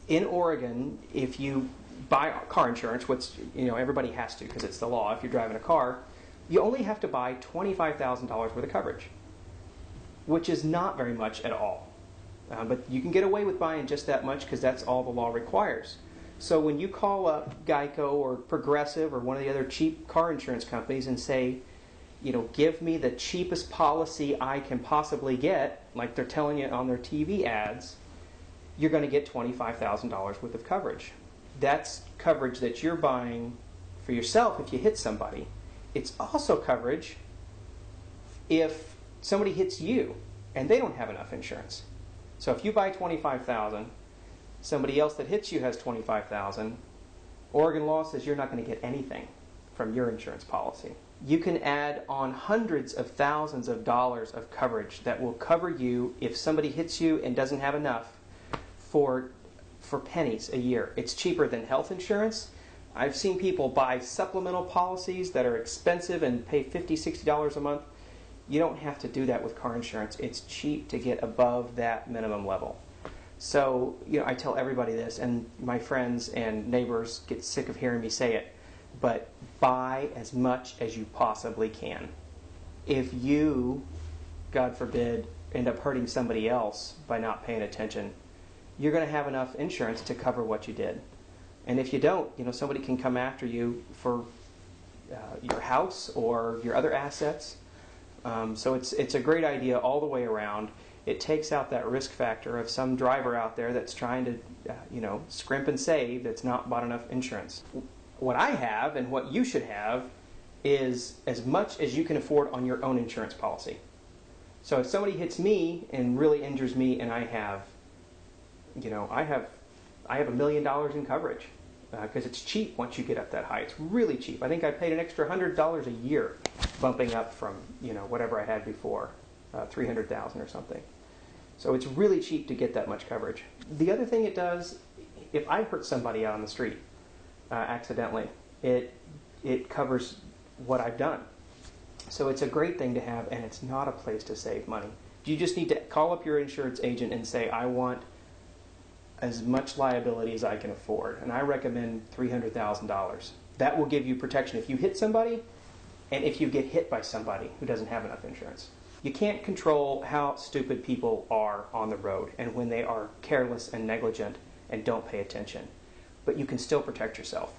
In Oregon, if you buy car insurance, which everybody has to because it's the law, if you're driving a car, you only have to buy $25,000 worth of coverage, which is not very much at all. But you can get away with buying just that much because that's all the law requires. So when you call up Geico or Progressive or one of the other cheap car insurance companies and say, give me the cheapest policy I can possibly get, like they're telling you on their TV ads, you're going to get $25,000 worth of coverage. That's coverage that you're buying for yourself if you hit somebody. It's also coverage if somebody hits you and they don't have enough insurance. So if you buy $25,000, somebody else that hits you has $25,000, Oregon law says you're not going to get anything from your insurance policy. You can add on hundreds of thousands of dollars of coverage that will cover you if somebody hits you and doesn't have enough for pennies a year. It's cheaper than health insurance. I've seen people buy supplemental policies that are expensive and pay $50, $60 a month. You don't have to do that with car insurance. It's cheap to get above that minimum level. So, I tell everybody this, and my friends and neighbors get sick of hearing me say it, but buy as much as you possibly can. If you, God forbid, end up hurting somebody else by not paying attention, you're going to have enough insurance to cover what you did. And if you don't, somebody can come after you for your house or your other assets. So it's a great idea all the way around. It takes out that risk factor of some driver out there that's trying to, scrimp and save that's not bought enough insurance. What I have and what you should have is as much as you can afford on your own insurance policy. So if somebody hits me and really injures me and I have $1 million in coverage because it's cheap once you get up that high. It's really cheap. I think I paid an extra $100 a year bumping up from whatever I had before, $300,000 or something. So it's really cheap to get that much coverage. The other thing it does, if I hurt somebody out on the street accidentally, it covers what I've done. So it's a great thing to have, and it's not a place to save money. You just need to call up your insurance agent and say, I want as much liability as I can afford, and I recommend $300,000. That will give you protection if you hit somebody and if you get hit by somebody who doesn't have enough insurance. You can't control how stupid people are on the road and when they are careless and negligent and don't pay attention, but you can still protect yourself.